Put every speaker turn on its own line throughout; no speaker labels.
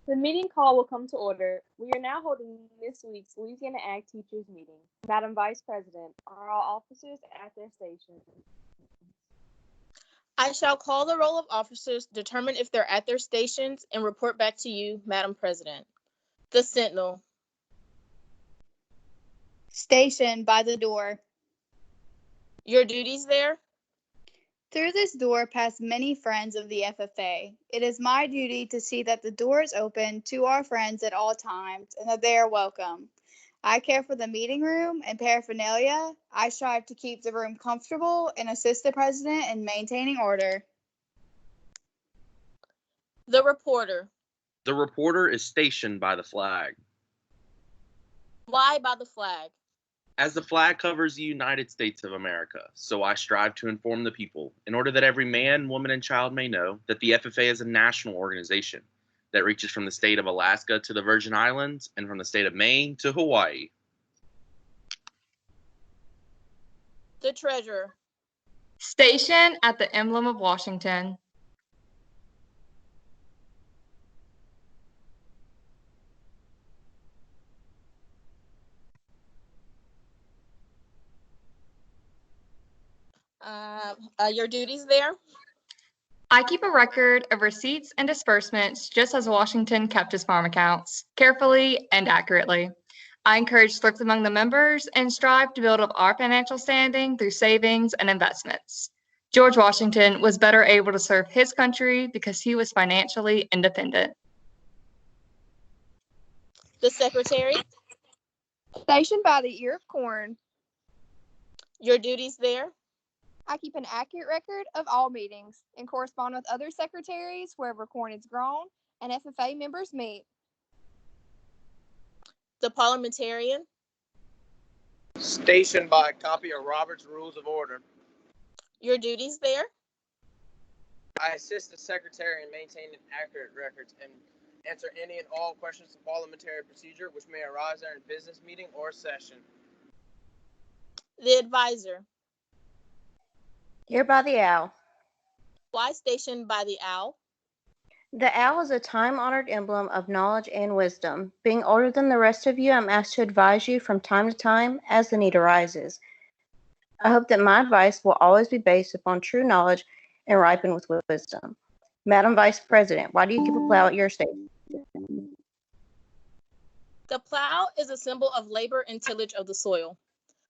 The meeting call will come to order. We are now holding this week's Louisiana Ag Teachers Meeting. Madam Vice President, are all officers at their stations?
I shall call the roll of officers, determine if they're at their stations, and report back to you, Madam President. The Sentinel.
Station by the door.
Your duties there?
Through this door pass many friends of the FFA. It is my duty to see that the door is open to our friends at all times and that they are welcome. I care for the meeting room and paraphernalia. I strive to keep the room comfortable and assist the president in maintaining order.
The Reporter.
The reporter is stationed by the flag.
Why by the flag?
As the flag covers the United States of America, so I strive to inform the people, in order that every man, woman, and child may know that the FFA is a national organization that reaches from the state of Alaska to the Virgin Islands and from the state of Maine to Hawaii.
The Treasurer.
Station at the emblem of Washington.
Your duties there?
I keep a record of receipts and disbursements just as Washington kept his farm accounts, carefully and accurately. I encourage thrifts among the members and strive to build up our financial standing through savings and investments. George Washington was better able to serve his country because he was financially independent.
The Secretary.
Stationed by the ear of corn.
Your duties there?
I keep an accurate record of all meetings and correspond with other secretaries wherever corn is grown and FFA members meet.
The Parliamentarian.
Stationed by a copy of Robert's Rules of Order.
Your duties there?
I assist the secretary in maintaining accurate records and answer any and all questions of parliamentary procedure which may arise during a business meeting or session.
The Advisor.
Here by the owl.
Why stationed by the owl?
The owl is a time-honored emblem of knowledge and wisdom. Being older than the rest of you, I'm asked to advise you from time to time as the need arises. I hope that my advice will always be based upon true knowledge and ripen with wisdom. Madam Vice President, why do you keep a plow at your station?
The plow is a symbol of labor and tillage of the soil.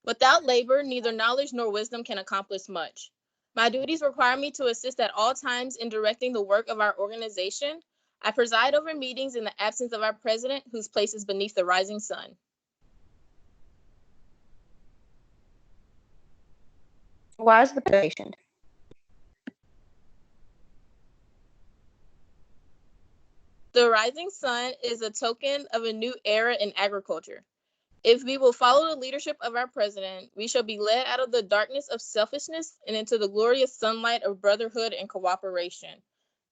Without labor, neither knowledge nor wisdom can accomplish much. My duties require me to assist at all times in directing the work of our organization. I preside over meetings in the absence of our president, whose place is beneath the rising sun.
Why is the patient?
The rising sun is a token of a new era in agriculture. If we will follow the leadership of our president, we shall be led out of the darkness of selfishness and into the glorious sunlight of brotherhood and cooperation.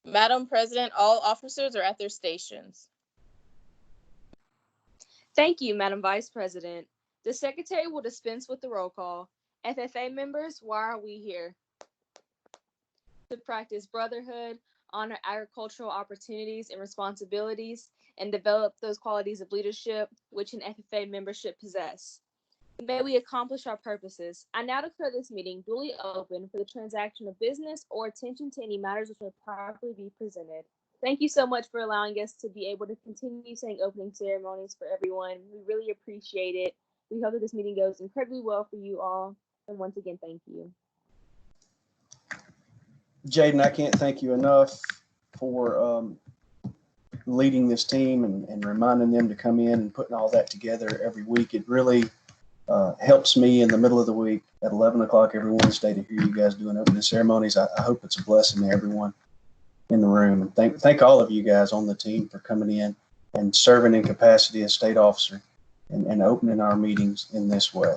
Madam President, all officers are at their stations.
Thank you, Madam Vice President. The Secretary will dispense with the roll call. FFA members, why are we here? To practice brotherhood, honor agricultural opportunities and responsibilities, and develop those qualities of leadership which an FFA membership possess. May we accomplish our purposes. I now declare this meeting duly open for the transaction of business or attention to any matters which may properly be presented. Thank you so much for allowing us to be able to continue saying opening ceremonies for everyone. We really appreciate it. We hope that this meeting goes incredibly well for you all. And once again, thank you.
Jaden, I can't thank you enough for leading this team and reminding them to come in and putting all that together every week. It really helps me in the middle of the week at 11 o'clock every Wednesday to hear you guys doing opening ceremonies. I hope it's a blessing to everyone in the room. And thank all of you guys on the team for coming in and serving in capacity as state officer and opening our meetings in this way.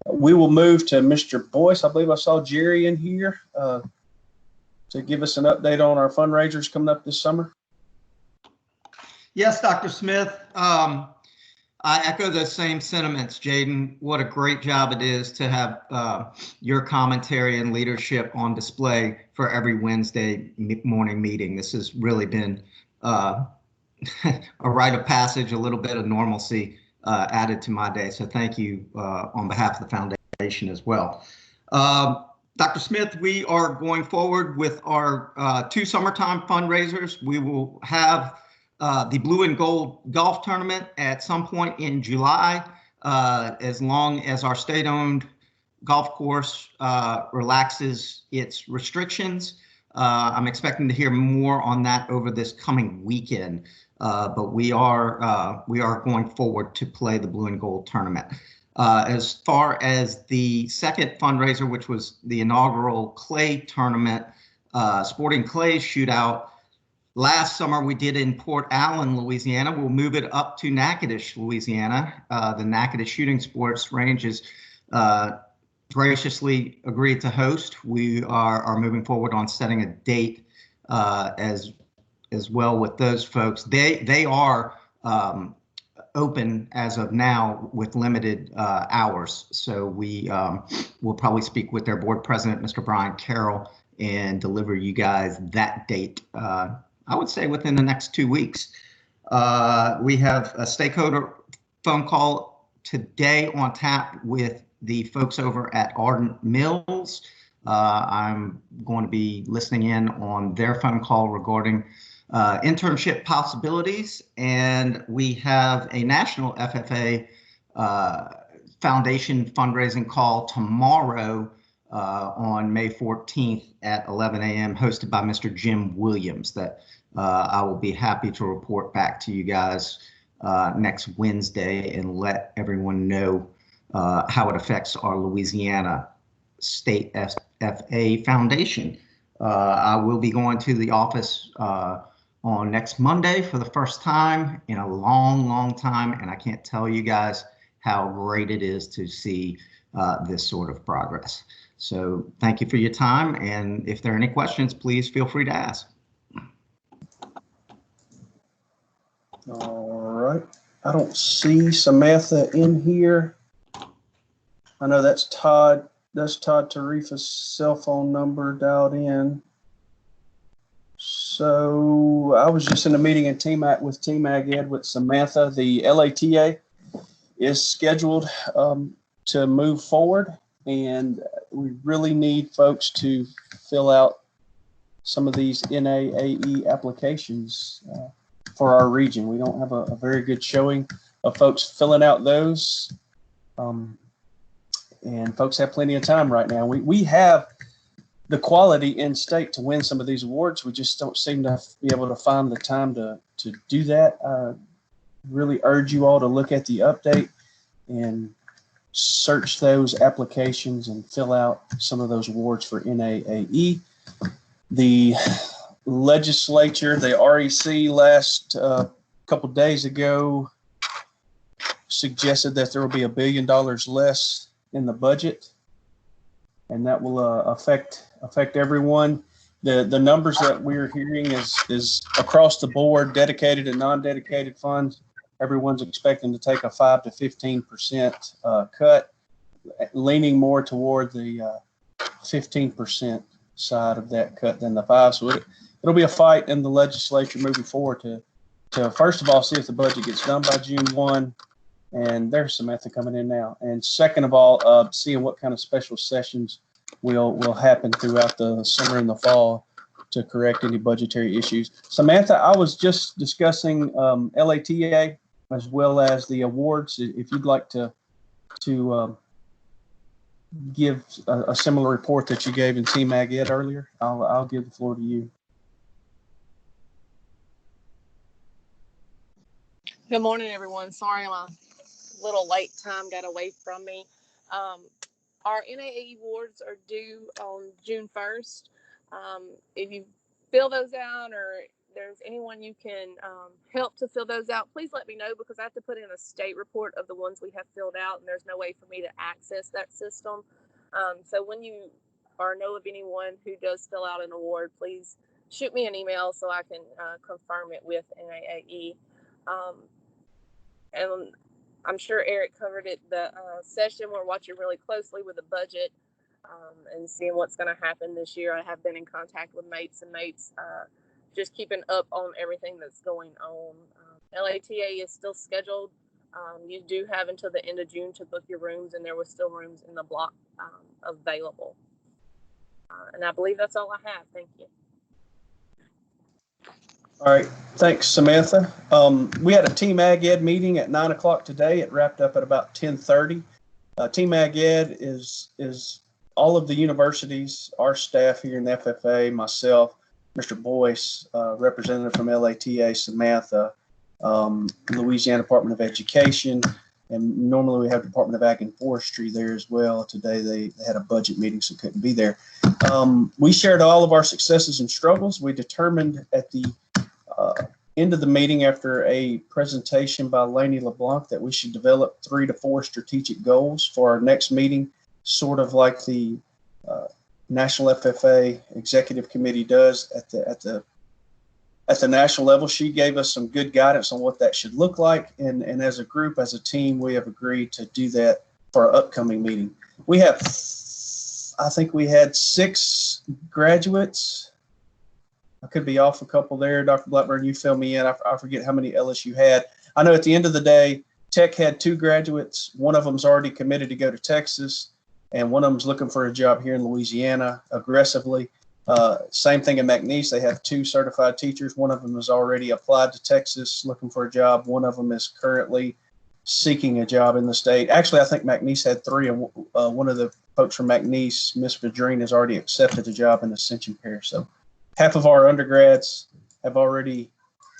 We will move to Mr. Boyce. I believe I saw Jerry in here to give us an update on our fundraisers coming up this summer.
Yes, Dr. Smith. I echo those same sentiments, Jaden. What a great job it is to have your commentary and leadership on display for every Wednesday morning meeting. This has really been a rite of passage, a little bit of normalcy added to my day. So thank you on behalf of the foundation as well. Dr. Smith, we are going forward with our 2 summertime fundraisers. We will have the Blue and Gold Golf Tournament at some point in July, as long as our state-owned golf course relaxes its restrictions. I'm expecting to hear more on that over this coming weekend, but we are going forward to play the Blue and Gold Tournament. As far as the second fundraiser, which was the inaugural clay tournament, Sporting Clay Shootout, last summer we did in Port Allen, Louisiana. We'll move it up to Natchitoches, Louisiana. The Natchitoches Shooting Sports Range is graciously agreed to host. We are moving forward on setting a date as well with those folks. They are open as of now with limited hours. So we will probably speak with their board president, Mr. Brian Carroll, and deliver you guys that date, I would say within the next 2 weeks. We have a stakeholder phone call today on tap with the folks over at Ardent Mills. I'm going to be listening in on their phone call regarding internship possibilities, and we have a national FFA foundation fundraising call tomorrow on May 14th at 11 a.m. hosted by Mr. Jim Williams that I will be happy to report back to you guys next Wednesday and let everyone know how it affects our Louisiana State FFA Foundation. I will be going to the office on next Monday for the first time in a long time, and I can't tell you guys how great it is to see this sort of progress. So thank you for your time, and if there are any questions, please feel free to ask.
All right. I don't see Samantha in here. I know that's Todd. That's Todd Tarifa's cell phone number dialed in. So I was just in a meeting with Team Ag Ed with Samantha. The LATA is scheduled to move forward, and we really need folks to fill out some of these NAAE applications for our region. We don't have a very good showing of folks filling out those. And folks have plenty of time right now. We have the quality in state to win some of these awards. We just don't seem to be able to find the time to do that. Really urge you all to look at the update and search those applications and fill out some of those awards for NAAE. The legislature, the REC, last couple days ago suggested that there will be $1 billion less in the budget, and that will affect everyone. The numbers that we're hearing is across the board, dedicated and non-dedicated funds. Everyone's expecting to take a 5 to 15% cut, leaning more toward the 15% side of that cut than the 5. So it'll be a fight in the legislature moving forward to first of all see if the budget gets done by June 1. And there's Samantha coming in now. And second of all, seeing what kind of special sessions will happen throughout the summer and the fall to correct any budgetary issues. Samantha, I was just discussing LATA as well as the awards. If you'd like to give a similar report that you gave in Team Ag Ed earlier, I'll give the floor to you.
Good morning, everyone. Sorry, my little late time got away from me. Our NAAE awards are due on June 1st. If you fill those out or there's anyone you can help to fill those out, please let me know, because I have to put in a state report of the ones we have filled out, and there's no way for me to access that system. So when you know of anyone who does fill out an award, please shoot me an email so I can confirm it with NAAE. And I'm sure Eric covered it. The session, we're watching really closely with the budget and seeing what's going to happen this year. I have been in contact with mates and mates just keeping up on everything that's going on. LATA is still scheduled. You do have until the end of June to book your rooms, and there were still rooms in the block available. And I believe that's all I have. Thank you.
All right, thanks, Samantha. We had a Team Ag Ed meeting at 9 o'clock today. It wrapped up at about 10:30. Team Ag Ed is all of the universities, our staff here in the FFA, myself, Mr. Boyce, representative from LATA, Samantha, Louisiana Department of Education, and normally we have Department of Ag and Forestry there as well. Today they had a budget meeting, so couldn't be there. We shared all of our successes and struggles. We determined at the end of the meeting, after a presentation by Lainey LeBlanc, that we should develop 3 to 4 strategic goals for our next meeting, sort of like the National FFA Executive Committee does at the national level. She gave us some good guidance on what that should look like, and as a group, as a team, we have agreed to do that for our upcoming meeting. We have, I think we had 6 graduates. I could be off a couple there. Dr. Blackburn, you fill me in. I forget how many LSU had. I know at the end of the day, Tech had 2 graduates. One of them's already committed to go to Texas, and one of them's looking for a job here in Louisiana aggressively. Same thing in McNeese. They have 2 certified teachers. One of them has already applied to Texas looking for a job. One of them is currently seeking a job in the state. Actually, I think McNeese had 3, and one of the folks from McNeese, Miss Vadrine, has already accepted a job in Ascension Parish. So half of our undergrads have already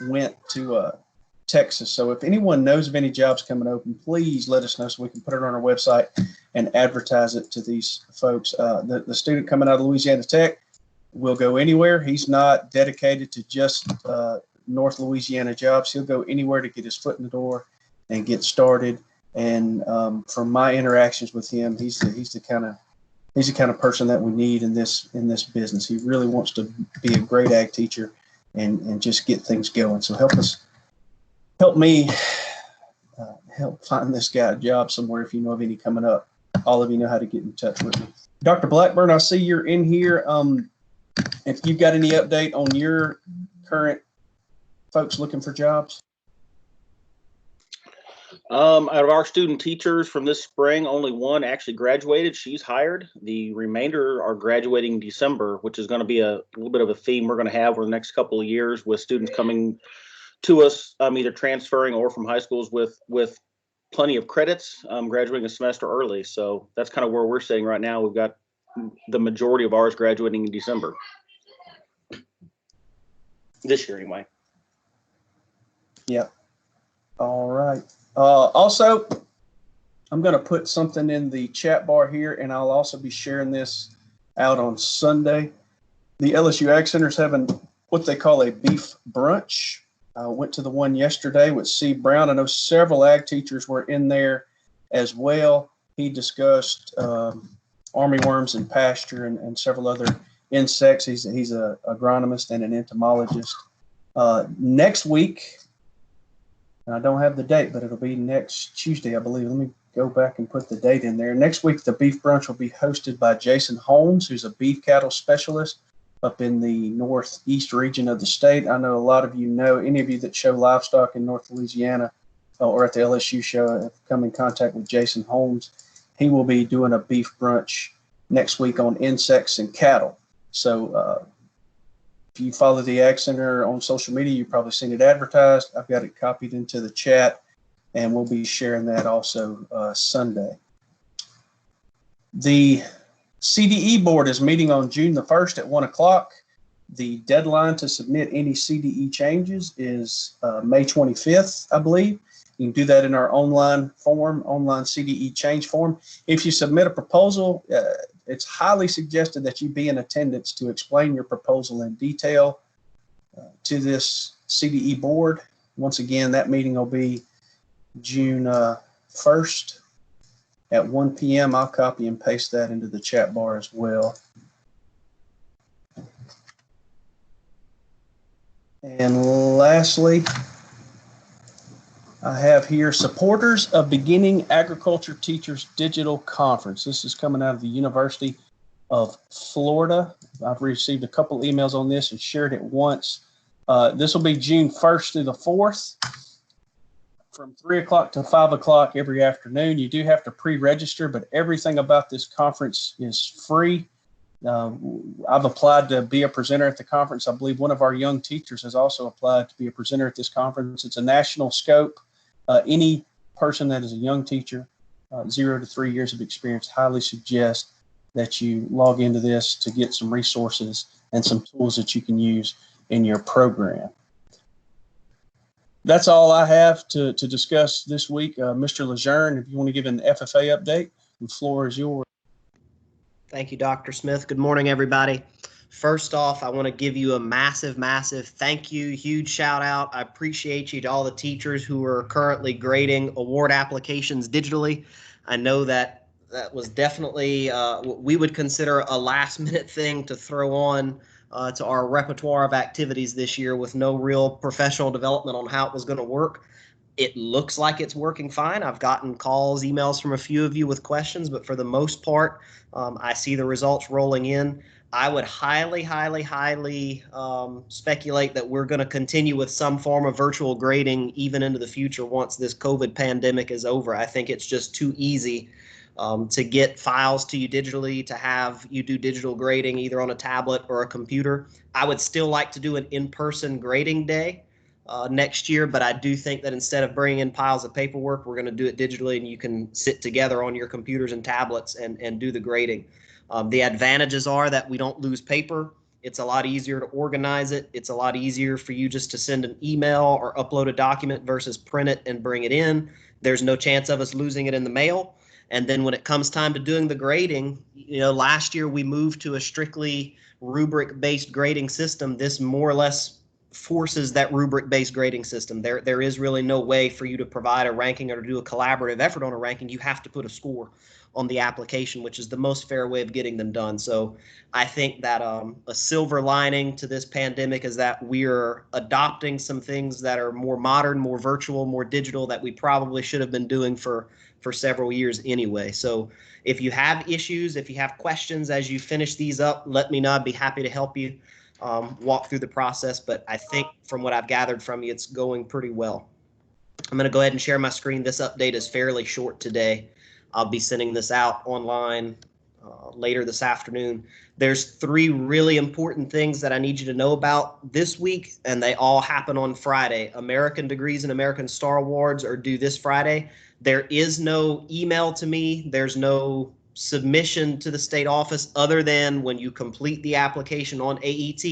went to Texas. So if anyone knows of any jobs coming open, please let us know so we can put it on our website and advertise it to these folks. The student coming out of Louisiana Tech will go anywhere. He's not dedicated to just North Louisiana jobs. He'll go anywhere to get his foot in the door and get started. And from my interactions with him, he's the kind of person that we need in this business. He really wants to be a great ag teacher and just get things going. So help me help find this guy a job somewhere. If you know of any coming up, all of you know how to get in touch with me. Dr. Blackburn, I see you're in here. If you've got any update on your current folks looking for jobs.
Out of our student teachers from this spring, only one actually graduated. She's hired. The remainder are graduating in December, which is going to be a little bit of a theme we're going to have over the next couple of years, with students coming to us, either transferring or from high schools with plenty of credits, graduating a semester early. So that's kind of where we're sitting right now. We've got the majority of ours graduating in December. This year, anyway.
Yep. All right. Also, I'm going to put something in the chat bar here, and I'll also be sharing this out on Sunday. The LSU Ag Center is having what they call a beef brunch. I went to the one yesterday with Steve Brown. I know several ag teachers were in there as well. He discussed armyworms and pasture and several other insects. He's an agronomist and an entomologist. Next week, I don't have the date, but it'll be next Tuesday, I believe. Let me go back and put the date in there. Next week, the beef brunch will be hosted by Jason Holmes, who's a beef cattle specialist up in the northeast region of the state. I know a lot of you know, any of you that show livestock in North Louisiana or at the LSU show have come in contact with Jason Holmes. He will be doing a beef brunch next week on insects and cattle. So if you follow the Ag Center on social media, you've probably seen it advertised. I've got it copied into the chat, and we'll be sharing that also Sunday. The CDE board is meeting on June the 1st at 1 o'clock. The deadline to submit any CDE changes is May 25th, I believe. You can do that in our online CDE change form. If you submit a proposal, it's highly suggested that you be in attendance to explain your proposal in detail to this CDE board. Once again, that meeting will be June 1st at 1 p.m. I'll copy and paste that into the chat bar as well. And lastly, I have here supporters of Beginning Agriculture Teachers Digital Conference. This is coming out of the University of Florida. I've received a couple emails on this and shared it once. This will be June 1st through the 4th from 3 o'clock to 5 o'clock every afternoon. You do have to pre-register, but everything about this conference is free. I've applied to be a presenter at the conference. I believe one of our young teachers has also applied to be a presenter at this conference. It's a national scope. Any person that is a young teacher, 0 to 3 years of experience, highly suggest that you log into this to get some resources and some tools that you can use in your program. That's all I have to discuss this week. Mr. Lejeune, if you want to give an FFA update, the floor is yours.
Thank you, Dr. Smith. Good morning, everybody. First off, I want to give you a massive, massive thank you, huge shout out. I appreciate you to all the teachers who are currently grading award applications digitally. I know that was definitely what we would consider a last minute thing to throw on to our repertoire of activities this year with no real professional development on how it was going to work. It looks like it's working fine. I've gotten calls, emails from a few of you with questions, but for the most part, I see the results rolling in. I would highly, highly, highly speculate that we're going to continue with some form of virtual grading even into the future once this COVID pandemic is over. I think it's just too easy to get files to you digitally, to have you do digital grading either on a tablet or a computer. I would still like to do an in-person grading day next year, but I do think that instead of bringing in piles of paperwork, we're going to do it digitally, and you can sit together on your computers and tablets and do the grading. The advantages are that we don't lose paper. It's a lot easier to organize it. It's a lot easier for you just to send an email or upload a document versus print it and bring it in. There's no chance of us losing it in the mail. And then when it comes time to doing the grading, last year we moved to a strictly rubric-based grading system. This more or less forces that rubric-based grading system. There is really no way for you to provide a ranking or to do a collaborative effort on a ranking. You have to put a score on the application, which is the most fair way of getting them done. So I think that a silver lining to this pandemic is that we're adopting some things that are more modern, more virtual, more digital that we probably should have been doing for several years anyway. So if you have issues, if you have questions as you finish these up, let me know. I'd be happy to help you walk through the process. But I think from what I've gathered from you, it's going pretty well. I'm going to go ahead and share my screen. This update is fairly short today. I'll be sending this out online later this afternoon. There's 3 really important things that I need you to know about this week, and they all happen on Friday. American Degrees and American Star Awards are due this Friday. There is no email to me. There's no submission to the state office other than when you complete the application on AET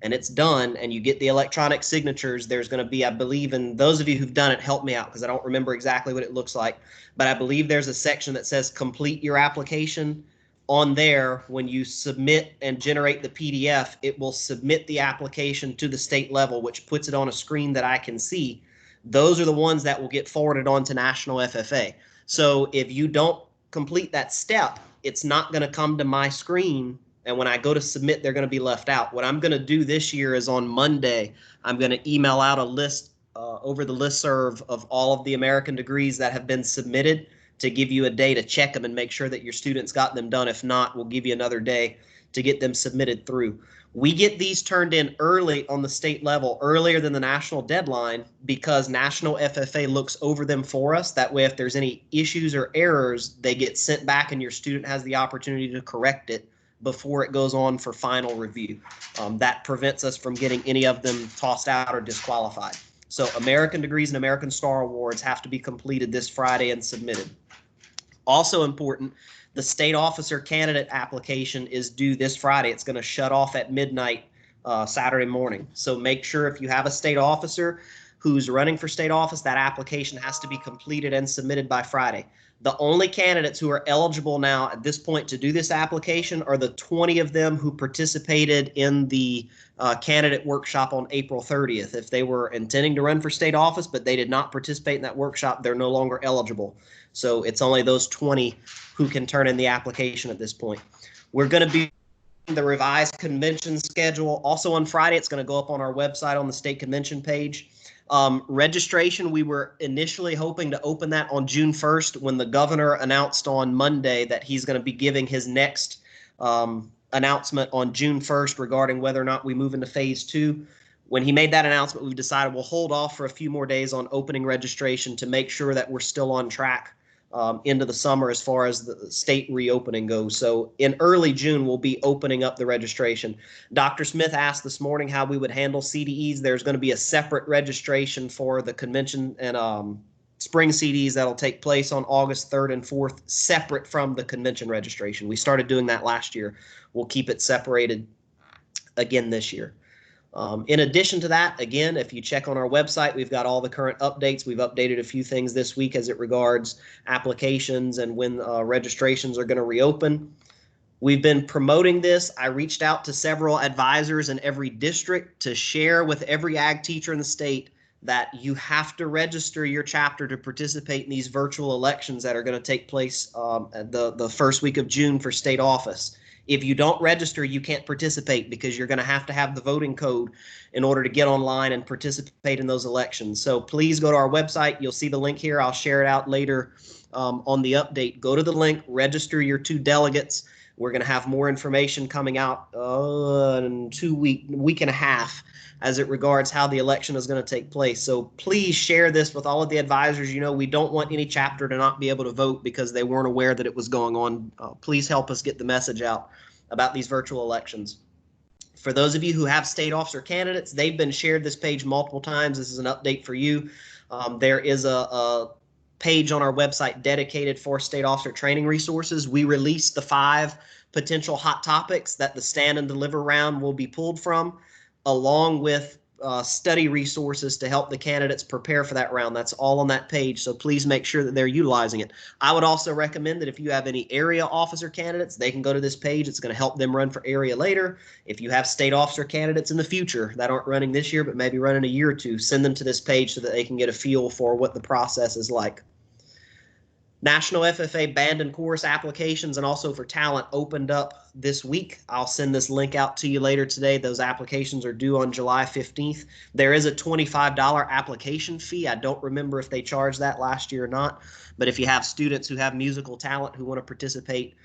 and it's done and you get the electronic signatures, there's going to be, I believe, and those of you who've done it, help me out because I don't remember exactly what it looks like, but I believe there's a section that says complete your application. On there, when you submit and generate the PDF, it will submit the application to the state level, which puts it on a screen that I can see. Those are the ones that will get forwarded on to National FFA. So if you don't complete that step, it's not going to come to my screen. And when I go to submit, they're going to be left out. What I'm going to do this year is on Monday, I'm going to email out a list over the listserv of all of the American degrees that have been submitted to give you a day to check them and make sure that your students got them done. If not, we'll give you another day to get them submitted through. We get these turned in early on the state level, earlier than the national deadline, because National FFA looks over them for us. That way, if there's any issues or errors, they get sent back and your student has the opportunity to correct it before it goes on for final review. That prevents us from getting any of them tossed out or disqualified. So American Degrees and American Star Awards have to be completed this Friday and submitted. Also important, the state officer candidate application is due this Friday. It's going to shut off at midnight Saturday morning. So make sure if you have a state officer who's running for state office, that application has to be completed and submitted by Friday. The only candidates who are eligible now at this point to do this application are the 20 of them who participated in the candidate workshop on April 30th. If they were intending to run for state office, but they did not participate in that workshop, they're no longer eligible. So it's only those 20 who can turn in the application at this point. We're going to be the revised convention schedule. Also on Friday, it's going to go up on our website on the state convention page. Registration, we were initially hoping to open that on June 1st when the governor announced on Monday that he's going to be giving his next announcement on June 1st regarding whether or not we move into phase 2. When he made that announcement, we decided we'll hold off for a few more days on opening registration to make sure that we're still on track into the summer as far as the state reopening goes. So in early June, we'll be opening up the registration. Dr. Smith asked this morning how we would handle CDEs. There's going to be a separate registration for the convention and spring CDs that'll take place on August 3rd and 4th, separate from the convention registration. We started doing that last year. We'll keep it separated again this year. In addition to that, again, if you check on our website, we've got all the current updates. We've updated a few things this week as it regards applications and when registrations are going to reopen. We've been promoting this. I reached out to several advisors in every district to share with every ag teacher in the state that you have to register your chapter to participate in these virtual elections that are going to take place the first week of June for state office. If you don't register, you can't participate because you're going to have the voting code in order to get online and participate in those elections. So please go to our website. You'll see the link here. I'll share it out later on the update. Go to the link, register your 2 delegates. We're going to have more information coming out in week and a half as it regards how the election is going to take place. So please share this with all of the advisors. You know, we don't want any chapter to not be able to vote because they weren't aware that it was going on. Please help us get the message out about these virtual elections. For those of you who have state officer candidates, they've been shared this page multiple times. This is an update for you. There is a page on our website dedicated for state officer training resources. We released the 5 potential hot topics that the stand and deliver round will be pulled from, along with study resources to help the candidates prepare for that round. That's all on that page, so please make sure that they're utilizing it. I would also recommend that if you have any area officer candidates, they can go to this page. It's going to help them run for area later. If you have state officer candidates in the future that aren't running this year but maybe running a year or two, send them to this page so that they can get a feel for what the process is like. National FFA band and chorus applications and also for talent opened up this week. I'll send this link out to you later today. Those applications are due on July 15th. There is a $25 application fee. I don't remember if they charged that last year or not, but if you have students who have musical talent who want to participate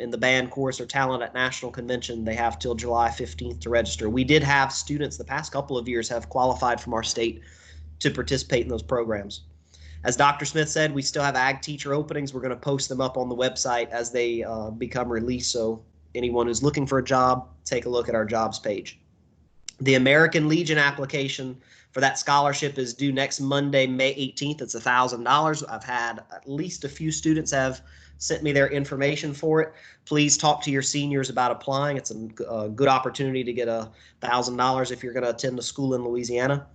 in the band, chorus, or talent at National Convention, they have till July 15th to register. We did have students the past couple of years have qualified from our state to participate in those programs. As Dr. Smith said, we still have ag teacher openings. We're going to post them up on the website as they become released. So anyone who's looking for a job, take a look at our jobs page. The American Legion application for that scholarship is due next Monday, May 18th. It's $1,000. I've had at least a few students have sent me their information for it. Please talk to your seniors about applying. It's a good opportunity to get $1,000 if you're going to attend a school in Louisiana.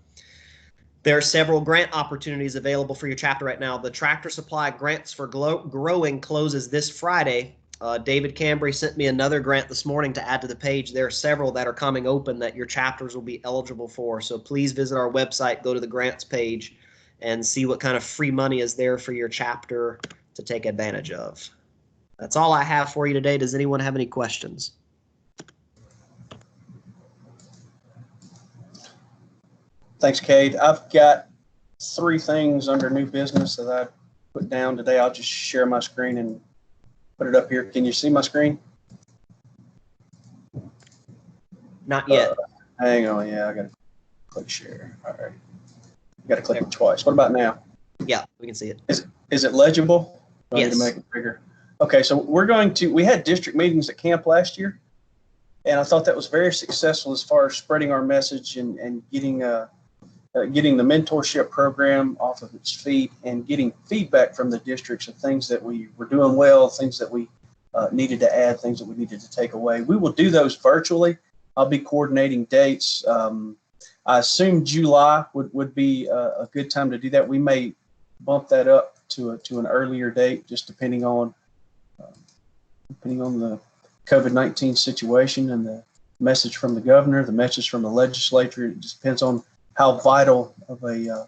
There are several grant opportunities available for your chapter right now. The Tractor Supply Grants for Growing closes this Friday. David Cambry sent me another grant this morning to add to the page. There are several that are coming open that your chapters will be eligible for. So please visit our website, go to the grants page, and see what kind of free money is there for your chapter to take advantage of. That's all I have for you today. Does anyone have any questions?
Thanks, Cade. I've got 3 things under new business that I put down today. I'll just share my screen and put it up here. Can you see my screen?
Not yet.
Hang on. Yeah, I got to click share. All right. Got to click it twice. What about now?
Yeah, we can see it.
Is it legible? Do I need to
Yes.
make it bigger? Okay, so we had district meetings at camp last year, and I thought that was very successful as far as spreading our message and getting the mentorship program off of its feet and getting feedback from the districts of things that we were doing well, things that we needed to add, things that we needed to take away. We will do those virtually. I'll be coordinating dates. I assume July would be a good time to do that. We may bump that up to an earlier date, just depending on the COVID-19 situation and the message from the governor, the message from the legislature. It just depends on how vital of a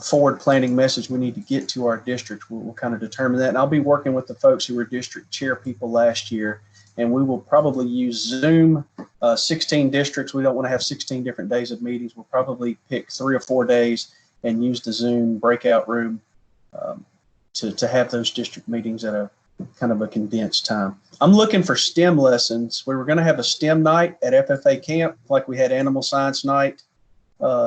forward planning message we need to get to our district. We'll kind of determine that. And I'll be working with the folks who were district chair people last year, and we will probably use Zoom. 16 districts. We don't want to have 16 different days of meetings. We'll probably pick 3 or 4 days and use the Zoom breakout room to have those district meetings at kind of a condensed time. I'm looking for STEM lessons. We were going to have a STEM night at FFA camp, like we had animal science night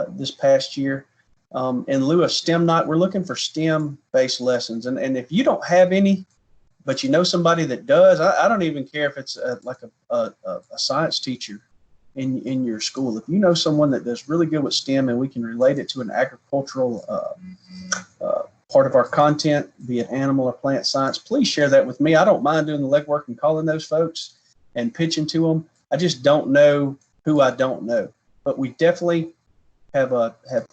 this past year. In lieu of STEM night, we're looking for STEM-based lessons. And if you don't have any, but you know somebody that does, I don't even care if it's like a science teacher in your school. If you know someone that does really good with STEM and we can relate it to an agricultural part of our content, be it animal or plant science, please share that with me. I don't mind doing the legwork and calling those folks and pitching to them. I just don't know who I don't know. But we definitely have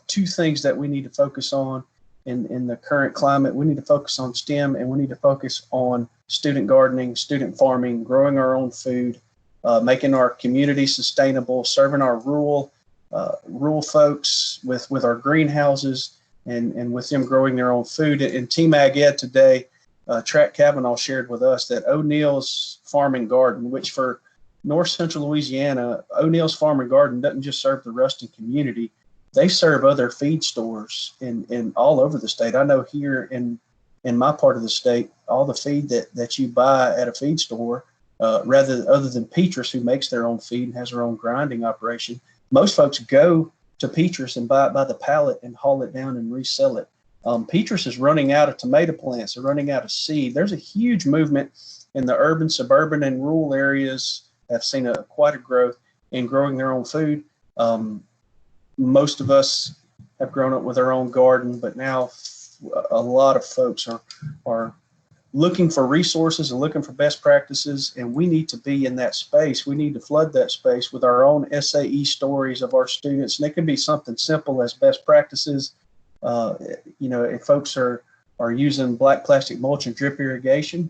two things that we need to focus on in the current climate. We need to focus on STEM, and we need to focus on student gardening, student farming, growing our own food, making our community sustainable, serving our rural folks with our greenhouses, and with them growing their own food. In Team Ag Ed today, Track Kavanaugh shared with us that O'Neill's Farm and Garden, which for North Central Louisiana, O'Neill's Farm and Garden doesn't just serve the Ruston community. They serve other feed stores in all over the state. I know here in my part of the state, all the feed that you buy at a feed store, other than Petrus, who makes their own feed and has their own grinding operation, most folks go to Petrus and buy it by the pallet and haul it down and resell it. Petrus is running out of tomato plants. They're running out of seed. There's a huge movement in the urban, suburban, and rural areas have seen quite a growth in growing their own food. Most of us have grown up with our own garden, but now a lot of folks are looking for resources and looking for best practices, and we need to be in that space. We need to flood that space with our own SAE stories of our students, and it can be something simple as best practices. If folks are using black plastic mulch and drip irrigation,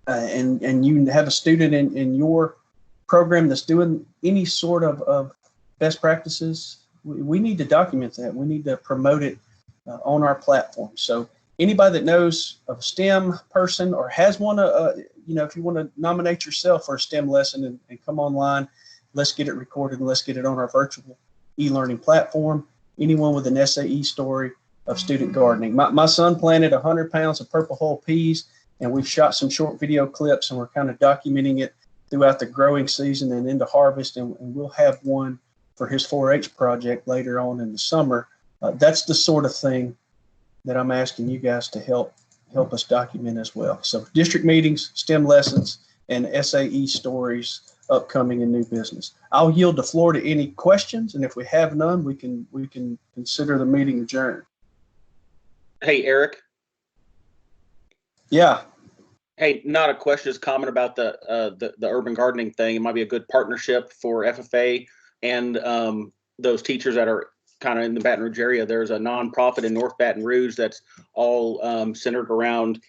and you have a student in your program that's doing any sort of best practices, we need to document that. We need to promote it on our platform. So anybody that knows of a STEM person or has one, if you want to nominate yourself for a STEM lesson and come online, let's get it recorded and let's get it on our virtual e-learning platform. Anyone with an SAE story of student gardening. My son planted 100 pounds of purple hull peas, and we've shot some short video clips, and we're kind of documenting it throughout the growing season and into harvest, and we'll have one for his 4-H project later on in the summer. That's the sort of thing that I'm asking you guys to help us document as well. So district meetings, STEM lessons, and SAE stories upcoming in new business. I'll yield the floor to any questions, and if we have none, we can consider the meeting adjourned.
Hey, Eric.
Yeah.
Hey, not a question, just comment about the urban gardening thing. It might be a good partnership for FFA and those teachers that are kind of in the Baton Rouge area. There's a nonprofit in North Baton Rouge that's all centered around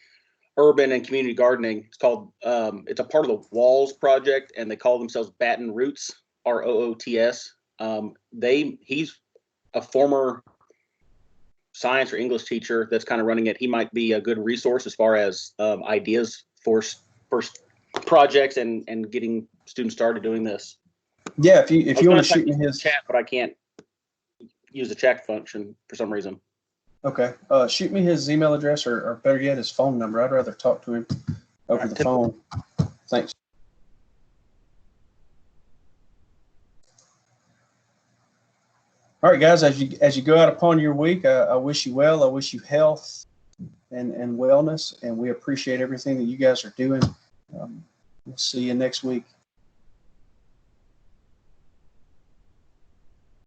urban and community gardening. It's called, it's a part of the Walls Project, and they call themselves Baton Roots, ROOTS. He's a former science or English teacher that's kind of running it. He might be a good resource as far as ideas for projects and getting students started doing this.
Yeah, if you want to shoot me his
chat, but I can't use the chat function for some reason.
Okay, shoot me his email address or better yet, his phone number. I'd rather talk to him over the phone. Thanks. All right, guys, as you go out upon your week, I wish you well. I wish you health and wellness, and we appreciate everything that you guys are doing. We'll see you next week.